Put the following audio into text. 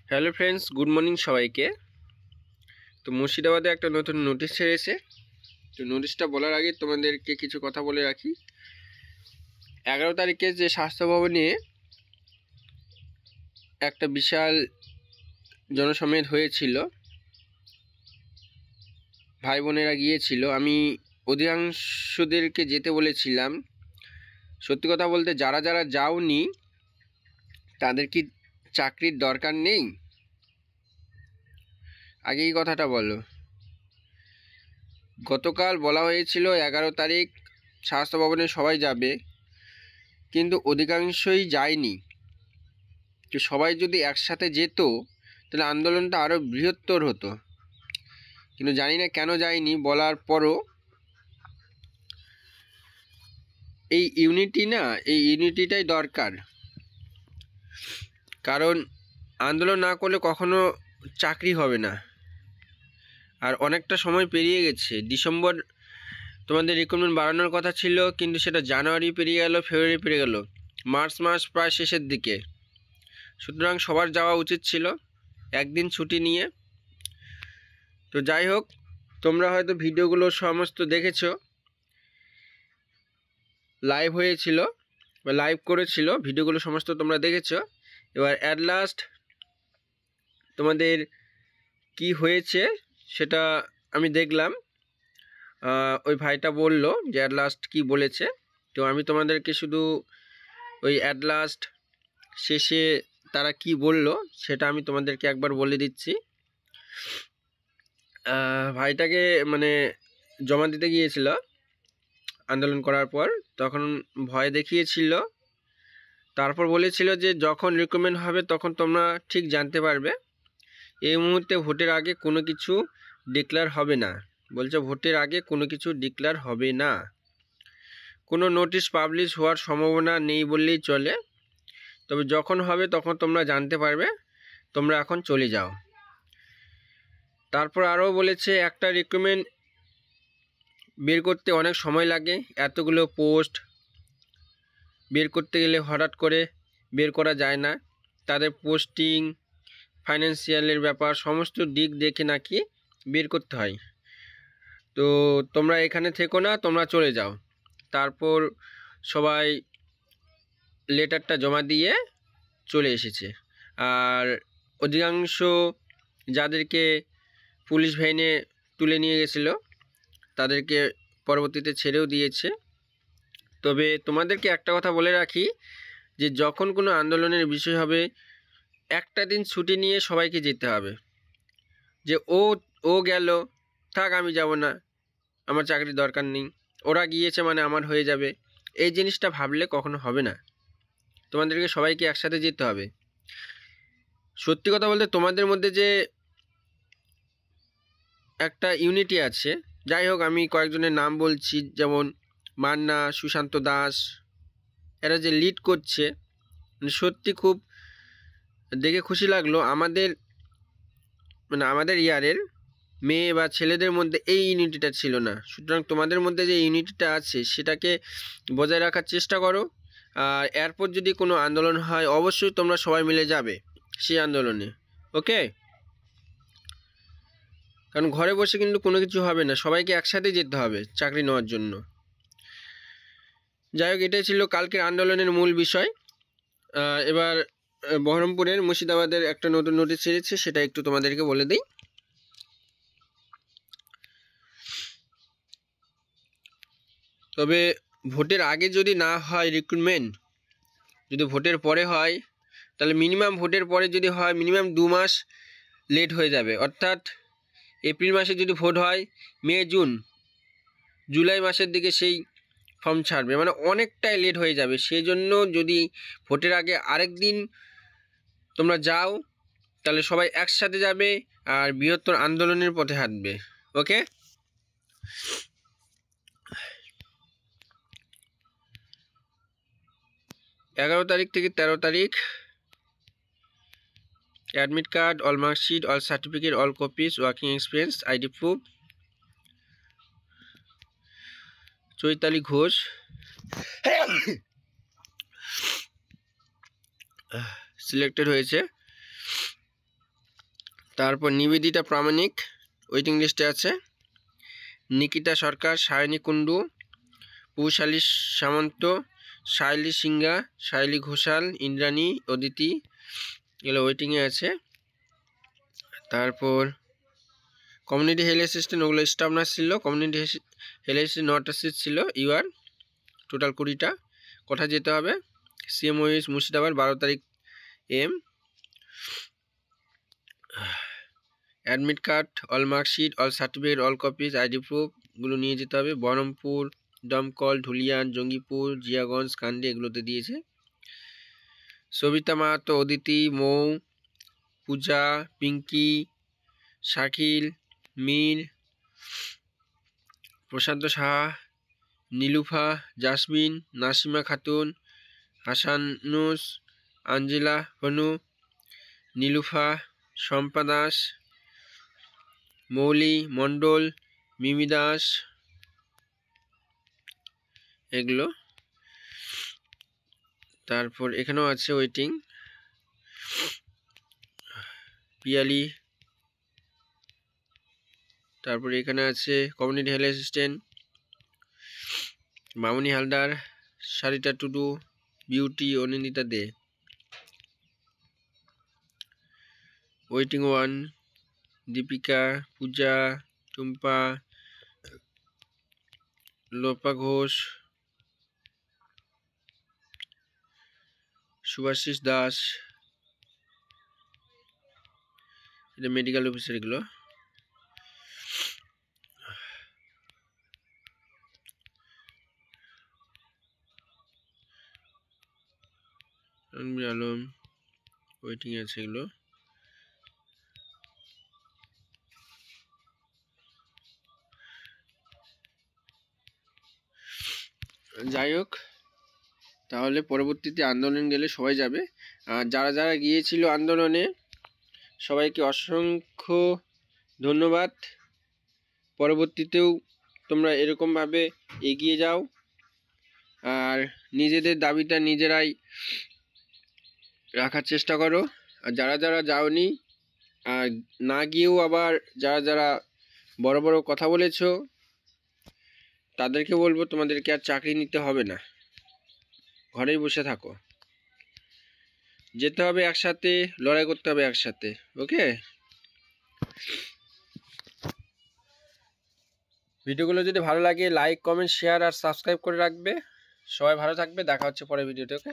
Hello friends, good morning সবাইকে। তো মুর্শিদাবাদে একটা নতুন নোটিশ ছেড়েছে। তো নোটিশটা বলার আগে তোমাদেরকে কিছু কথা বলে রাখি। 11 তারিখে যে স্বাস্থ্য ভবনে একটা বিশাল জনসমাবেশ হয়েছিল, ভাই বোনেরা গিয়েছিল। আমি অধিকাংশদেরকে যেতে বলেছিলাম। সত্যি কথা বলতে যারা যারা যাওনি তাদের কি চাকরির দরকার নেই? আগে এই কথাটা বলো। গতকাল বলা হয়েছিল 11 তারিখ স্বাস্থ্য ভবনে সবাই যাবে, কিন্তু অধিকাংশই যায়নি। তো সবাই যদি একসাথে যেত তাহলে আন্দোলনটা আরও বৃহত্তর হতো, কিন্তু জানি না কেন যায়নি। বলার পরও এই ইউনিটিটাই দরকার। কারণ আন্দোলন না করলে কখনো চাকরি হবে না। আর অনেকটা সময় পেরিয়ে গেছে। ডিসেম্বর তোমাদের রিক্রুটমেন্ট বাড়ানোর কথা ছিল, কিন্তু সেটা জানুয়ারি পেরিয়ে গেল, ফেব্রুয়ারি পেরিয়ে গেল, মার্চ মাস প্রায় শেষের দিকে। সুতরাং সবার যাওয়া উচিত ছিল একদিন ছুটি নিয়ে। তো যাই হোক, তোমরা হয়তো ভিডিওগুলো সমস্ত দেখেছো, লাইভ হয়েছিল বা লাইভ করেছিল, ভিডিওগুলো সমস্ত তোমরা দেখেছো। এবার অ্যাট লাস্ট তোমাদের কি হয়েছে সেটা আমি দেখলাম। ওই ভাইটা বলল যে অ্যাট লাস্ট কী বলেছে। তো আমি তোমাদেরকে শুধু ওই অ্যাট লাস্ট শেষে তারা কি বলল সেটা আমি তোমাদেরকে একবার বলে দিচ্ছি। ভাইটাকে মানে জমা দিতে গিয়েছিল আন্দোলন করার পর, তখন ভয় দেখিয়েছিল। তারপর বলেছিল যে যখন রিক্রুটমেন্ট হবে তখন তোমরা ঠিক জানতে পারবে। এই মুহূর্তে ভোটের আগে কোনো কিছু ডিক্লেয়ার হবে না। বলছে ভোটের আগে কোনো কিছু ডিক্লেয়ার হবে না, কোনো নোটিশ পাবলিশ হওয়ার সম্ভাবনা নেই বললেই চলে। তবে যখন হবে তখন তোমরা জানতে পারবে, তোমরা এখন চলে যাও। তারপর আরও বলেছে একটা রিক্রুটমেন্ট বের করতে অনেক সময় লাগে। এতগুলো পোস্ট বের করতে গেলে হঠাৎ করে বের করা যায় না। তাদের পোস্টিং, ফাইন্যান্সিয়ালের ব্যাপার, সমস্ত দিক দেখে নাকি বের করতে হয়। তো তোমরা এখানে থেকো না, তোমরা চলে যাও। তারপর সবাই লেটারটা জমা দিয়ে চলে এসেছে। আর অধিকাংশ যাদেরকে পুলিশ ভ্যানে তুলে নিয়ে গেছিলো তাদেরকে পরবর্তীতে ছেড়েও দিয়েছে। তবে তোমাদেরকে একটা কথা বলে রাখি, যে যখন কোনো আন্দোলনের বিষয় হবে একটা দিন ছুটি নিয়ে সবাইকে যেতে হবে। যে ও গেল, থাক আমি যাব না, আমার চাকরির দরকার নেই, ওরা গিয়েছে মানে আমার হয়ে যাবে, এই জিনিসটা ভাবলে কখনো হবে না। তোমাদেরকে সবাইকে একসাথে যেতে হবে। সত্যি কথা বলতে তোমাদের মধ্যে যে একটা ইউনিটি আছে। যাই হোক, আমি কয়েকজনের নাম বলছি, যেমন মান্না, সুশান্ত দাস, এরা যে লিড করছে, মানে সত্যি খুব দেখে খুশি লাগলো। আমাদের ইয়ারের মেয়ে বা ছেলেদের মধ্যে এই ইউনিটিটা ছিল না। সুতরাং তোমাদের মধ্যে যে ইউনিটিটা আছে সেটাকে বজায় রাখার চেষ্টা করো। আর এরপর যদি কোনো আন্দোলন হয় অবশ্যই তোমরা সবাই মিলে যাবে সেই আন্দোলনে, ওকে? কারণ ঘরে বসে কিন্তু কোনো কিছু হবে না, সবাইকে একসাথে যেতে হবে চাকরি নেওয়ার জন্য। যাই হোক, এটাই ছিল কালকের আন্দোলনের মূল বিষয়। এবার বহরমপুরের মুর্শিদাবাদের একটা নতুন নোটিশ ছেড়েছে, সেটা একটু তোমাদেরকে বলে দিই। তবে ভোটের আগে যদি না হয় রিক্রুটমেন্ট, যদি ভোটের পরে হয় তাহলে মিনিমাম, ভোটের পরে যদি হয় মিনিমাম 2 মাস লেট হয়ে যাবে। অর্থাৎ এপ্রিল মাসে যদি ভোট হয়, মে, জুন, জুলাই মাসের দিকে সেই ফর্ম ছাড়বে, মানে অনেকটাই লেট হয়ে যাবে। সেই জন্য যদি ভোটের আগে আরেক দিন তোমরা যাও তাহলে সবাই একসাথে যাবে আর বৃহত্তর আন্দোলনের পথে হাঁটবে, ওকে? 11 তারিখ থেকে 13 তারিখ admit card, all marksheet, all certificate, all copies, working experience, ID proof. Chaitali Ghosh selected হয়েছে। তারপর নিবেদিতা প্রামাণিক ওয়েটিং লিস্টে আছে। নিকিতা সরকার, সায়নী কুণ্ডু, পৌশালী সামন্ত, সায়লী সিংহা, সায়লী ঘোষাল, ইন্দ্রাণী, অদিতি, এগুলো ওয়েটিংয়ে আছে। তারপর কমিউনিটি হেলথ অ্যাসিস্ট্যান্ট, ওগুলো স্টাফ নার্স ছিল। কমিউনিটি হেলথ অ্যাসিস্ট্যান্ট 9টা সিট ছিল। ইউআর টোটাল 20টা। কোথায় যেতে হবে? সিএমওএস মুর্শিদাবাদ, 12 তারিখ এম। Admit card, all marksheet, all certificate, all copies, ID প্রুফগুলো নিয়ে যেতে হবে। বহরমপুর, দমকল, ধুলিয়ান, জঙ্গিপুর, জিয়াগঞ্জ, কান্দি এগুলোতে দিয়েছে। সবিতা মাহাতো, অদিতি, মৌ, পূজা, পিঙ্কি, শাকিল, মীর, প্রশান্ত সাহা, নীলুফা, জাসমিন, নাসিমা খাতুন, হাসানুস, আঞ্জিলা হনু, নীলুফা, শম্পা দাস, মৌলি মণ্ডল, মিমি দাস, এগুলো। তারপর এখানেও আছে ওয়েটিং পিয়ালি। তারপর এখানে আছে কমিউনিটি হেলথ অ্যাসিস্ট্যান্ট মামুনি হালদার, সারিতা টুডু, বিউটি, অনিন্দিতা দে। ওয়েটিং 1 দীপিকা, পূজা, টুম্পা, লোপা ঘোষ, সুভাশিস দাস, এটা মেডিকেল অফিসার। এগুলো রণবীর আলম ওয়েটিং আছে। এগুলো যাই হোক, তাহলে পরবর্তীতে আন্দোলন গেলে সবাই যাবে। আর যারা যারা গিয়েছিল আন্দোলনে সবাইকে অসংখ্য ধন্যবাদ। পরবর্তীতেও তোমরা এরকমভাবে এগিয়ে যাও আর নিজেদের দাবিটা নিজেরাই রাখার চেষ্টা করো। আর যারা যারা যাওনি আর না গিয়েও আবার যারা যারা বড় বড় কথা বলেছো তাদেরকে বলবো তোমাদেরকে আর চাকরি নিতে হবে না, ঘরেই বসে থাকো। যেতে হবে একসাথে, লড়াই করতে হবে একসাথে। ওকে, ভিডিওগুলো যদি ভালো লাগে লাইক, কমেন্ট, শেয়ার আর সাবস্ক্রাইব করে রাখবে। সবাই ভালো থাকবে, দেখা হচ্ছে পরের ভিডিওতে। ওকে।